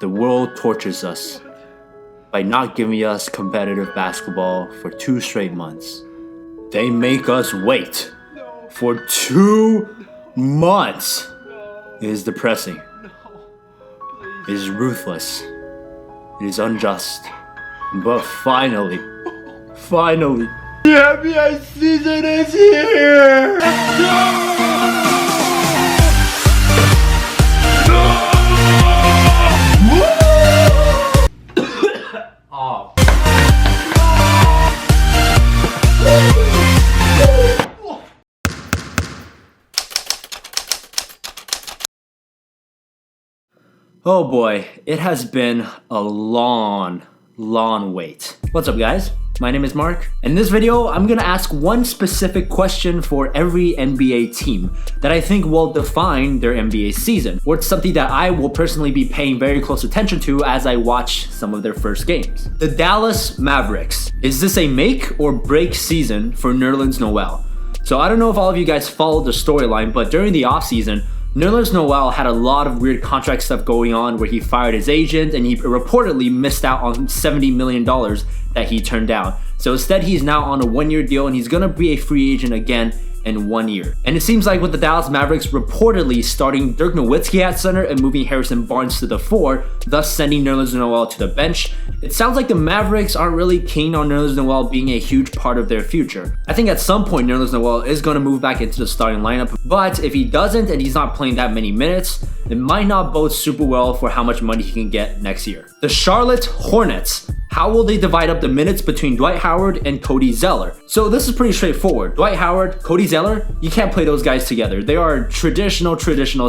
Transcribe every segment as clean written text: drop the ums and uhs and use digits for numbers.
the world tortures us by not giving us competitive basketball for 2 straight months. They make us wait for 2 months. It is depressing. It is ruthless. It is unjust. But finally, the NBA season is here! Oh boy, it has been a long wait. What's up guys? My name is Mark. In this video, I'm gonna ask one specific question for every NBA team that I think will define their NBA season, or it's something that I will personally be paying very close attention to as I watch some of their first games. The Dallas Mavericks. Is this a make or break season for Nerlens Noel? So I don't know if all of you guys followed the storyline, but during the offseason, Nerlens Noel had a lot of weird contract stuff going on where he fired his agent and he reportedly missed out on $70 million that he turned down. So instead he's now on a 1-year deal and he's gonna be a free agent again in 1 year. And it seems like with the Dallas Mavericks reportedly starting Dirk Nowitzki at center and moving Harrison Barnes to the 4, thus sending Nerlens Noel to the bench, it sounds like the Mavericks aren't really keen on Nerlens Noel being a huge part of their future. I think at some point Nerlens Noel is going to move back into the starting lineup, but if he doesn't and he's not playing that many minutes, it might not bode super well for how much money he can get next year. The Charlotte Hornets. How will they divide up the minutes between Dwight Howard and Cody Zeller? So this is pretty straightforward. Dwight Howard, Cody Zeller, you can't play those guys together. They are traditional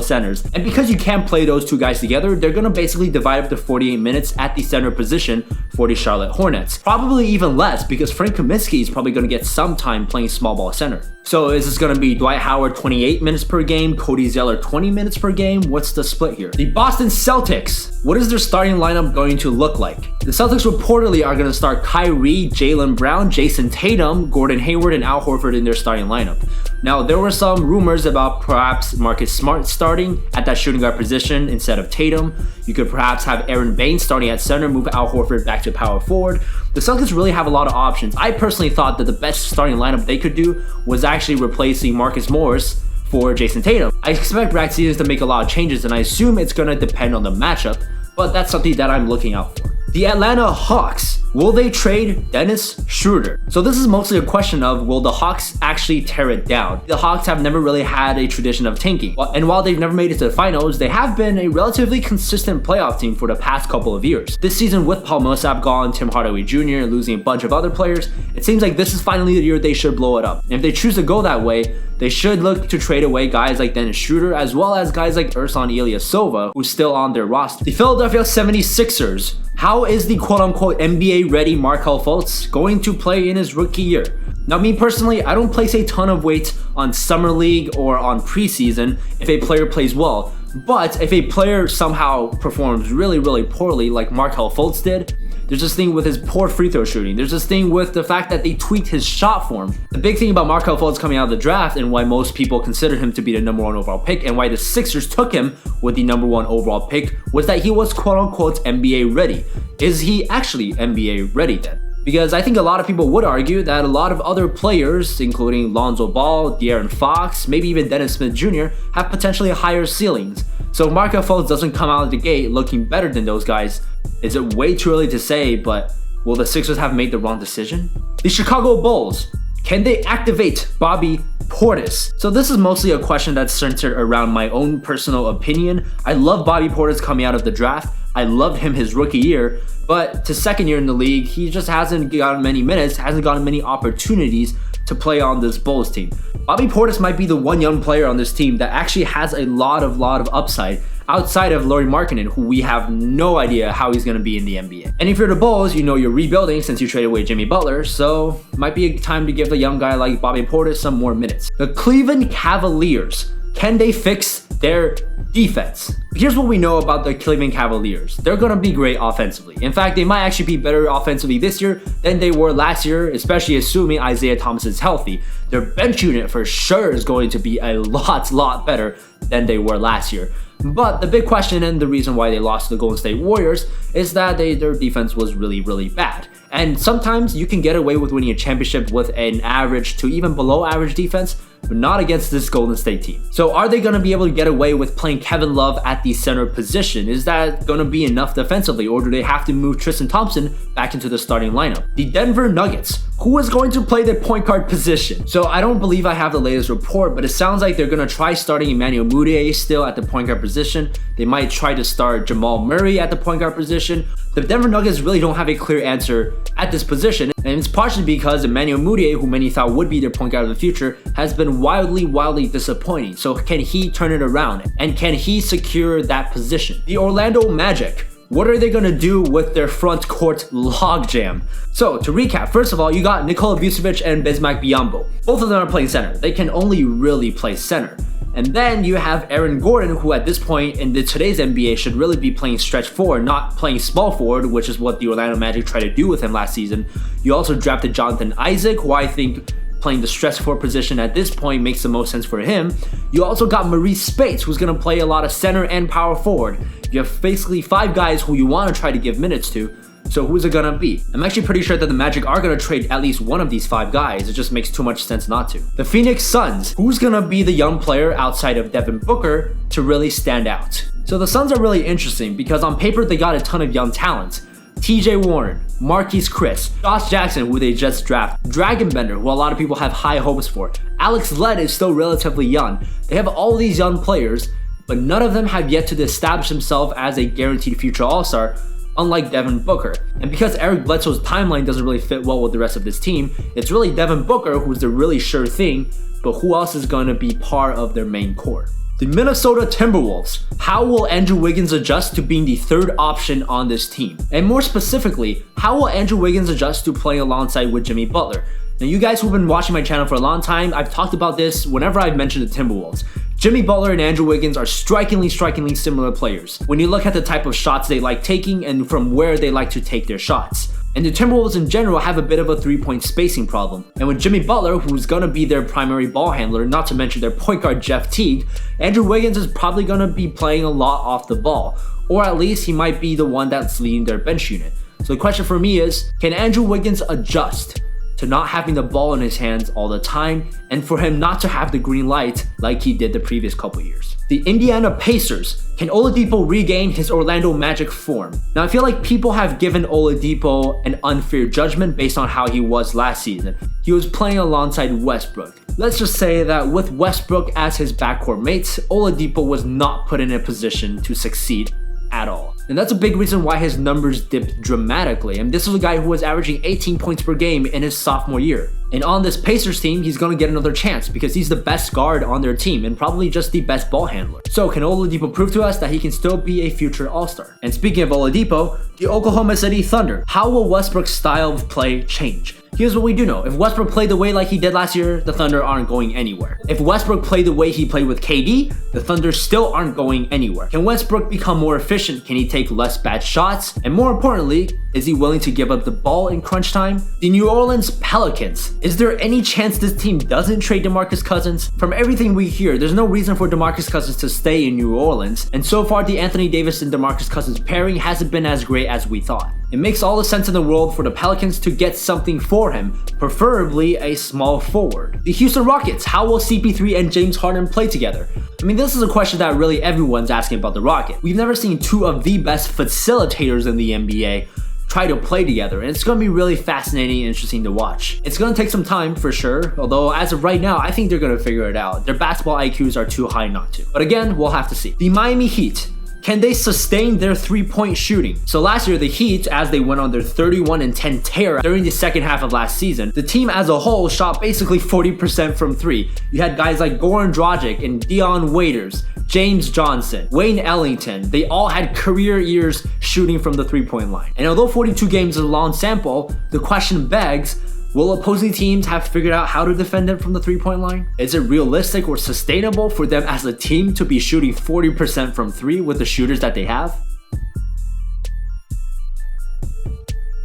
centers. And because you can't play those 2 guys together, they're gonna basically divide up the 48 minutes at the center position for the Charlotte Hornets. Probably even less because Frank Kaminsky is probably gonna get some time playing small ball center. So is this gonna be Dwight Howard 28 minutes per game, Cody Zeller 20 minutes per game? What's the split here? The Boston Celtics. What is their starting lineup going to look like? The Celtics reportedly are gonna start Kyrie, Jaylen Brown, Jason Tatum, Gordon Hayward, and Al Horford in their starting lineup. Now, there were some rumors about perhaps Marcus Smart starting at that shooting guard position instead of Tatum. You could perhaps have Aaron Baines starting at center, move Al Horford back to power forward. The Celtics really have a lot of options. I personally thought that the best starting lineup they could do was actually replacing Marcus Morris for Jason Tatum. I expect Brad Stevens to make a lot of changes, and I assume it's going to depend on the matchup, but that's something that I'm looking out for. The Atlanta Hawks. Will they trade Dennis Schroeder? So this is mostly a question of, will the Hawks actually tear it down? The Hawks have never really had a tradition of tanking. And while they've never made it to the finals, they have been a relatively consistent playoff team for the past couple of years. This season with Paul Millsap gone, Tim Hardaway Jr., and losing a bunch of other players, it seems like this is finally the year they should blow it up. And if they choose to go that way, they should look to trade away guys like Dennis Schroeder as well as guys like Ersan Ilyasova, who's still on their roster. The Philadelphia 76ers. How is the quote-unquote NBA-ready Markelle Fultz going to play in his rookie year? Now, me personally, I don't place a ton of weight on Summer League or on preseason if a player plays well. But if a player somehow performs really poorly like Markelle Fultz did, there's this thing with his poor free throw shooting. There's this thing with the fact that they tweaked his shot form. The big thing about Markelle Fultz coming out of the draft and why most people consider him to be the number 1 overall pick and why the Sixers took him with the number 1 overall pick was that he was quote-unquote NBA ready. Is he actually NBA ready then? Because I think a lot of people would argue that a lot of other players, including Lonzo Ball, De'Aaron Fox, maybe even Dennis Smith Jr., have potentially higher ceilings. So if Markelle Fultz doesn't come out of the gate looking better than those guys, is it way too early to say, but will the Sixers have made the wrong decision? The Chicago Bulls. Can they activate Bobby Portis? So this is mostly a question that's centered around my own personal opinion. I love Bobby Portis coming out of the draft. I loved him his rookie year, but to second year in the league, he just hasn't gotten many minutes, hasn't gotten many opportunities to play on this Bulls team. Bobby Portis might be the one young player on this team that actually has a lot of upside outside of Lauri Markkanen, who we have no idea how he's going to be in the NBA. And if you're the Bulls, you know you're rebuilding since you traded away Jimmy Butler, so might be a time to give a young guy like Bobby Portis some more minutes. The Cleveland Cavaliers. Can they fix their defense? Here's what we know about the Cleveland Cavaliers. They're going to be great offensively. In fact, they might actually be better offensively this year than they were last year, especially assuming Isaiah Thomas is healthy. Their bench unit for sure is going to be a lot better than they were last year. But the big question and the reason why they lost to the Golden State Warriors is that their defense was really, really bad. And sometimes you can get away with winning a championship with an average to even below average defense, but not against this Golden State team. So are they going to be able to get away with playing Kevin Love at the center position? Is that going to be enough defensively, or do they have to move Tristan Thompson back into the starting lineup? The Denver Nuggets, who is going to play the point guard position? So I don't believe I have the latest report, but it sounds like they're going to try starting Emmanuel Mudiay still at the point guard position. They might try to start Jamal Murray at the point guard position. The Denver Nuggets really don't have a clear answer at this position, and it's partially because Emmanuel Mudiay, who many thought would be their point guard of the future, has been wildly disappointing. So can he turn it around, and can he secure that position? The Orlando Magic, what are they going to do with their front court logjam? So to recap, first of all, you got Nikola Vucevic and Bismack Biyombo. Both of them are playing center. They can only really play center. And then you have Aaron Gordon, who at this point in today's NBA should really be playing stretch forward, not playing small forward, which is what the Orlando Magic tried to do with him last season. You also drafted Jonathan Isaac, who I think playing the stretch forward position at this point makes the most sense for him. You also got Maurice Spates, who's going to play a lot of center and power forward. You have basically 5 guys who you want to try to give minutes to. So who's it gonna be? I'm actually pretty sure that the Magic are gonna trade at least one of these 5 guys. It just makes too much sense not to. The Phoenix Suns, who's gonna be the young player outside of Devin Booker to really stand out? So the Suns are really interesting because on paper they got a ton of young talent. TJ Warren, Marquise Chris, Josh Jackson, who they just drafted, Dragon Bender, who a lot of people have high hopes for. Alex Led is still relatively young. They have all these young players, but none of them have yet to establish themselves as a guaranteed future All-Star, unlike Devin Booker. And because Eric Bledsoe's timeline doesn't really fit well with the rest of this team, it's really Devin Booker who's the really sure thing, but who else is going to be part of their main core? The Minnesota Timberwolves. How will Andrew Wiggins adjust to being the third option on this team? And more specifically, how will Andrew Wiggins adjust to playing alongside with Jimmy Butler? Now, you guys who've been watching my channel for a long time, I've talked about this whenever I've mentioned the Timberwolves. Jimmy Butler and Andrew Wiggins are strikingly similar players when you look at the type of shots they like taking and from where they like to take their shots. And the Timberwolves in general have a bit of a 3-point spacing problem. And with Jimmy Butler, who's gonna be their primary ball handler, not to mention their point guard Jeff Teague, Andrew Wiggins is probably gonna be playing a lot off the ball. Or at least he might be the one that's leading their bench unit. So the question for me is, can Andrew Wiggins adjust to not having the ball in his hands all the time, and for him not to have the green light like he did the previous couple years? The Indiana Pacers. Can Oladipo regain his Orlando Magic form? Now, I feel like people have given Oladipo an unfair judgment based on how he was last season. He was playing alongside Westbrook. Let's just say that with Westbrook as his backcourt mates, Oladipo was not put in a position to succeed at all. And that's a big reason why his numbers dipped dramatically. And this was a guy who was averaging 18 points per game in his sophomore year. And on this Pacers team, he's going to get another chance because he's the best guard on their team and probably just the best ball handler. So can Oladipo prove to us that he can still be a future All-Star? And speaking of Oladipo, the Oklahoma City Thunder. How will Westbrook's style of play change? Here's what we do know. If Westbrook played the way like he did last year, the Thunder aren't going anywhere. If Westbrook played the way he played with KD, the Thunder still aren't going anywhere. Can Westbrook become more efficient? Can he take less bad shots? And more importantly, is he willing to give up the ball in crunch time? The New Orleans Pelicans. Is there any chance this team doesn't trade DeMarcus Cousins? From everything we hear, there's no reason for DeMarcus Cousins to stay in New Orleans. And so far, the Anthony Davis and DeMarcus Cousins pairing hasn't been as great as we thought. It makes all the sense in the world for the Pelicans to get something for him, preferably a small forward. The Houston Rockets. How will CP3 and James Harden play together? I mean, this is a question that really everyone's asking about the Rockets. We've never seen 2 of the best facilitators in the NBA try to play together, and it's going to be really fascinating and interesting to watch. It's going to take some time for sure, although as of right now, I think they're going to figure it out. Their basketball IQs are too high not to. But again, we'll have to see. The Miami Heat. Can they sustain their 3-point shooting? So last year, the Heat, as they went on their 31-10 tear during the second half of last season, the team as a whole shot basically 40% from 3. You had guys like Goran Dragic and Dion Waiters, James Johnson, Wayne Ellington. They all had career years shooting from the 3-point line. And although 42 games is a long sample, the question begs, will opposing teams have figured out how to defend it from the 3-point line? Is it realistic or sustainable for them as a team to be shooting 40% from 3 with the shooters that they have?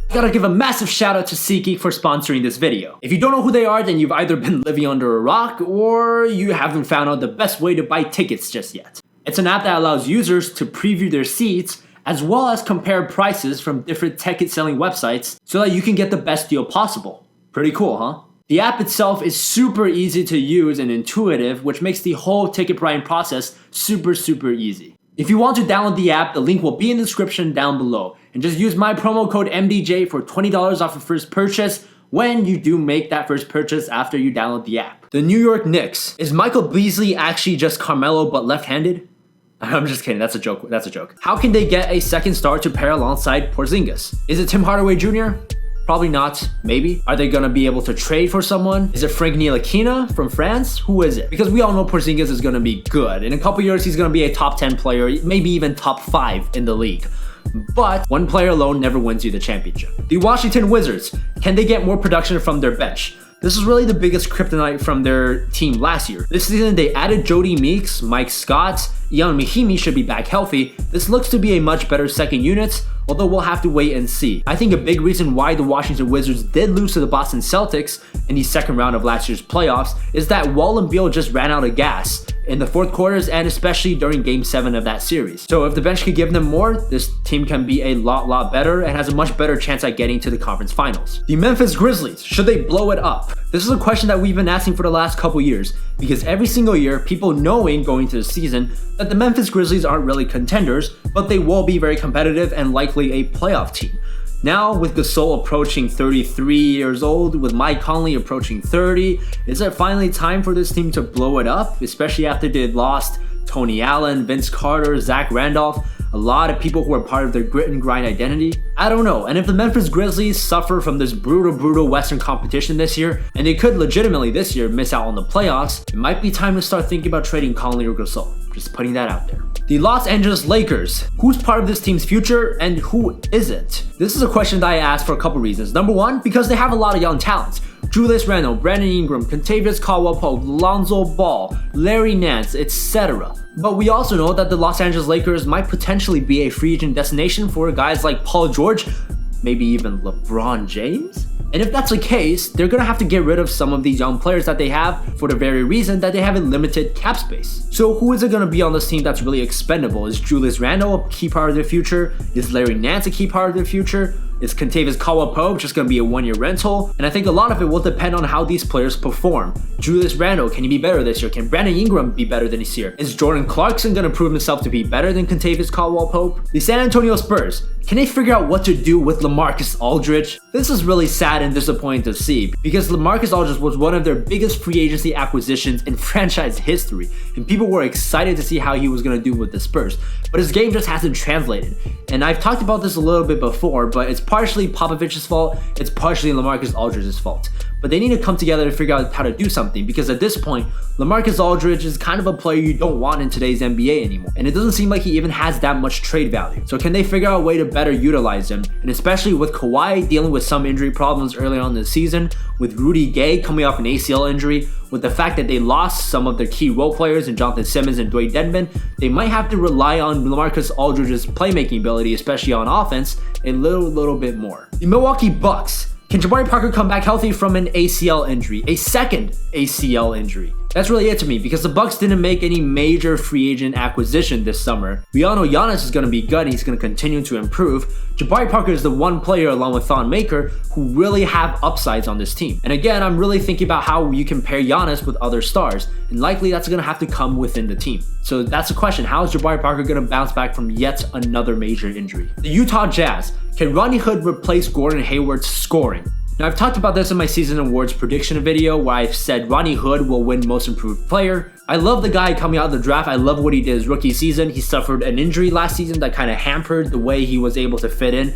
I gotta give a massive shout out to SeatGeek for sponsoring this video. If you don't know who they are, then you've either been living under a rock or you haven't found out the best way to buy tickets just yet. It's an app that allows users to preview their seats as well as compare prices from different ticket selling websites so that you can get the best deal possible. Pretty cool, huh? The app itself is super easy to use and intuitive, which makes the whole ticket buying process super easy. If you want to download the app, the link will be in the description down below. And just use my promo code MDJ for $20 off your first purchase when you do make that first purchase after you download the app. The New York Knicks. Is Michael Beasley actually just Carmelo but left-handed? I'm just kidding, that's a joke. How can they get a second star to pair alongside Porzingis? Is it Tim Hardaway Jr.? Probably not, maybe. Are they gonna be able to trade for someone? Is it Frank Ntilikina from France? Who is it? Because we all know Porzingis is gonna be good. In a couple years, he's gonna be a top 10 player, maybe even top 5 in the league. But one player alone never wins you the championship. The Washington Wizards, can they get more production from their bench? This is really the biggest kryptonite from their team last year. This season, they added Jody Meeks, Mike Scott, Ian Mahimi should be back healthy. This looks to be a much better second unit, although we'll have to wait and see. I think a big reason why the Washington Wizards did lose to the Boston Celtics in the second round of last year's playoffs is that Wall and Beal just ran out of gas in the fourth quarters and especially during game 7 of that series. So if the bench could give them more, this team can be a lot better and has a much better chance at getting to the conference finals. The Memphis Grizzlies, should they blow it up? This is a question that we've been asking for the last couple years because every single year, people knowing going into the season that the Memphis Grizzlies aren't really contenders, but they will be very competitive and likely a playoff team. Now, with Gasol approaching 33 years old, with Mike Conley approaching 30, is it finally time for this team to blow it up? Especially after they lost Tony Allen, Vince Carter, Zach Randolph, a lot of people who are part of their grit and grind identity? I don't know. And if the Memphis Grizzlies suffer from this brutal Western competition this year, and they could legitimately this year miss out on the playoffs, it might be time to start thinking about trading Conley or Gasol. Just putting that out there. The Los Angeles Lakers. Who's part of this team's future and who isn't? This is a question that I asked for a couple reasons. Number one, because they have a lot of young talents. Julius Randle, Brandon Ingram, Kentavious Caldwell-Pope, Lonzo Ball, Larry Nance, etc. But we also know that the Los Angeles Lakers might potentially be a free agent destination for guys like Paul George, maybe even LeBron James? And if that's the case, they're gonna have to get rid of some of these young players that they have for the very reason that they have a limited cap space. So who is it gonna be on this team that's really expendable? Is Julius Randle a key part of their future? Is Larry Nance a key part of their future? Is Kentavious Caldwell-Pope just going to be a one-year rental? And I think a lot of it will depend on how these players perform. Julius Randle, can he be better this year? Can Brandon Ingram be better than this year? Is Jordan Clarkson going to prove himself to be better than Kentavious Caldwell-Pope? The San Antonio Spurs, can they figure out what to do with LaMarcus Aldridge? This is really sad and disappointing to see because LaMarcus Aldridge was one of their biggest free agency acquisitions in franchise history, and people were excited to see how he was going to do with the Spurs. But his game just hasn't translated. And I've talked about this a little bit before, but it's partially Popovich's fault, it's partially LaMarcus Aldridge's fault. But they need to come together to figure out how to do something because at this point, LaMarcus Aldridge is kind of a player you don't want in today's NBA anymore. And it doesn't seem like he even has that much trade value. So can they figure out a way to better utilize him? And especially with Kawhi dealing with some injury problems early on in the season, with Rudy Gay coming off an ACL injury, with the fact that they lost some of their key role players in Jonathan Simmons and Dwight Dedmon, they might have to rely on LaMarcus Aldridge's playmaking ability, especially on offense, a little bit more. The Milwaukee Bucks. Can Jabari Parker come back healthy from an ACL injury? A second ACL injury? That's really it to me because the Bucks didn't make any major free agent acquisition this summer. We all know Giannis is going to be good and he's going to continue to improve. Jabari Parker is the one player along with Thon Maker who really have upsides on this team. And again, I'm really thinking about how you can pair Giannis with other stars, and likely that's going to have to come within the team. So that's the question. How is Jabari Parker going to bounce back from yet another major injury? The Utah Jazz. Can Rodney Hood replace Gordon Hayward's scoring? Now, I've talked about this in my season awards prediction video where I've said Rodney Hood will win most improved player. I love the guy coming out of the draft. I love what he did his rookie season. He suffered an injury last season that kind of hampered the way he was able to fit in.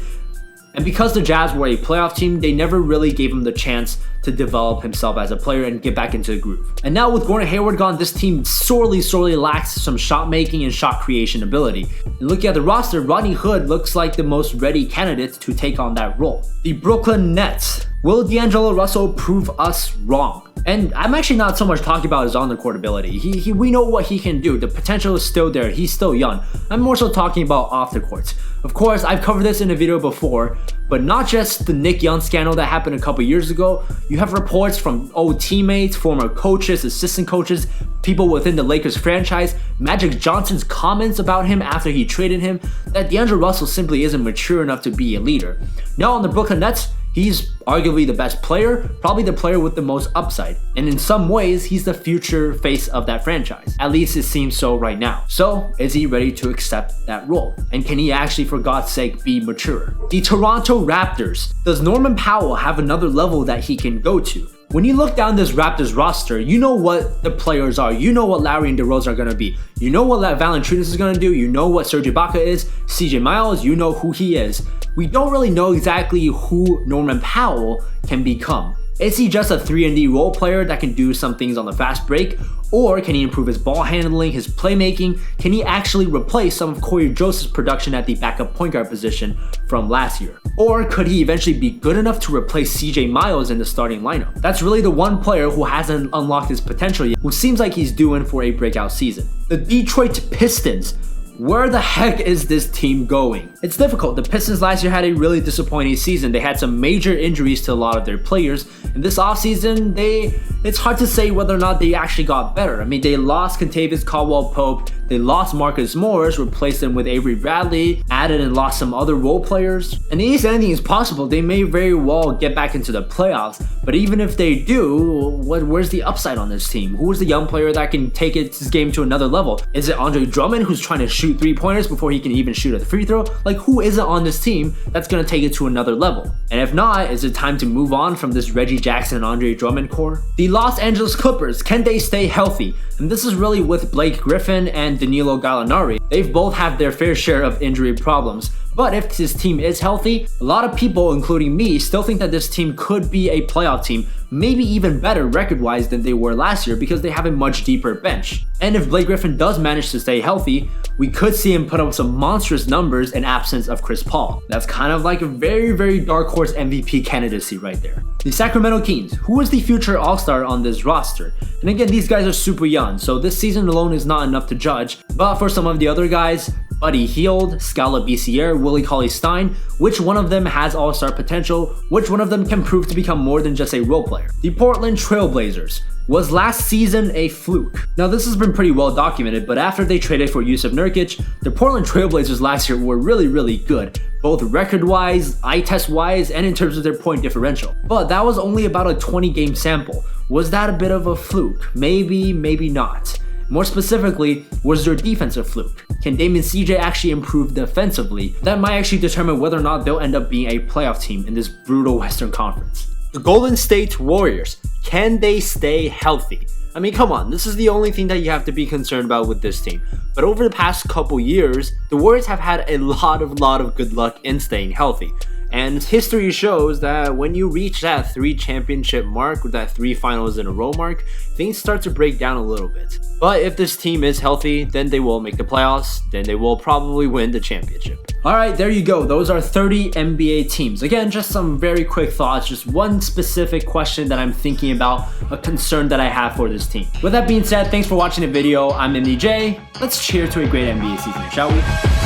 And because the Jazz were a playoff team, they never really gave him the chance to develop himself as a player and get back into the groove. And now with Gordon Hayward gone, this team sorely lacks some shot making and shot creation ability. And looking at the roster, Rodney Hood looks like the most ready candidate to take on that role. The Brooklyn Nets. Will D'Angelo Russell prove us wrong? And I'm actually not so much talking about his on-the-court ability. We know what he can do. The potential is still there. He's still young. I'm more so talking about off the court. Of course, I've covered this in a video before, But not just the Nick Young scandal that happened a couple years ago. You have reports from old teammates, former coaches, assistant coaches, people within the Lakers franchise, Magic Johnson's comments about him after he traded him, that D'Angelo Russell simply isn't mature enough to be a leader. Now on the Brooklyn Nets, he's arguably the best player, probably the player with the most upside. And in some ways, he's the future face of that franchise. At least it seems so right now. So, is he ready to accept that role? And can he actually, for God's sake, be mature? The Toronto Raptors. Does Norman Powell have another level that he can go to? When you look down this Raptors roster, you know what the players are. You know what Lowry and DeRozan are going to be. You know what Valanciunas is going to do. You know what Serge Ibaka is. CJ Miles, you know who he is. We don't really know exactly who Norman Powell can become. Is he just a 3-and-D role player that can do some things on the fast break? Or can he improve his ball handling, his playmaking? Can he actually replace some of Corey Joseph's production at the backup point guard position from last year? Or could he eventually be good enough to replace CJ Miles in the starting lineup? That's really the one player who hasn't unlocked his potential yet, who seems like he's due in for a breakout season. The Detroit Pistons. Where the heck is this team going? It's difficult. The Pistons last year had a really disappointing season. They had some major injuries to a lot of their players. And this offseason, it's hard to say whether or not they actually got better. I mean, they lost Kentavious Caldwell-Pope. They lost Marcus Morris, replaced them with Avery Bradley, added and lost some other role players. And in case anything is possible, they may very well get back into the playoffs. But even if they do, where's the upside on this team? Who is the young player that can take its game to another level? Is it Andre Drummond, who's trying to shoot 3-pointers before he can even shoot at the free throw? Like, who is it on this team that's going to take it to another level? And if not, is it time to move on from this Reggie Jackson and Andre Drummond core? The Los Angeles Clippers, can they stay healthy? And this is really with Blake Griffin and Danilo Gallinari. They've both had their fair share of injury problems. But if this team is healthy, a lot of people, including me, still think that this team could be a playoff team, maybe even better record-wise than they were last year because they have a much deeper bench. And if Blake Griffin does manage to stay healthy, we could see him put up some monstrous numbers in absence of Chris Paul. That's kind of like a very, very dark horse MVP candidacy right there. The Sacramento Kings. Who is the future all-star on this roster? And again, these guys are super young, so this season alone is not enough to judge. But for some of the other guys, Buddy Hield, Scala Bicier, Willie Cauley-Stein, which one of them has all-star potential? Which one of them can prove to become more than just a role player? The Portland Trailblazers. Was last season a fluke? Now this has been pretty well documented, but after they traded for Jusuf Nurkic, the Portland Trailblazers last year were really, really good, both record-wise, eye test-wise, and in terms of their point differential. But that was only about a 20-game sample. Was that a bit of a fluke? Maybe, maybe not. More specifically, was their defense a fluke? Can Dame and CJ actually improve defensively? That might actually determine whether or not they'll end up being a playoff team in this brutal Western Conference. The Golden State Warriors. Can they stay healthy? I mean, come on, this is the only thing that you have to be concerned about with this team. But over the past couple years, the Warriors have had a lot of good luck in staying healthy. And history shows that when you reach that 3 championship mark, or that 3 finals in a row mark, things start to break down a little bit. But if this team is healthy, then they will make the playoffs, then they will probably win the championship. Alright, there you go. Those are 30 NBA teams. Again, just some very quick thoughts, just one specific question that I'm thinking about, a concern that I have for this team. With that being said, thanks for watching the video. I'm MDJ. Let's cheer to a great NBA season, shall we?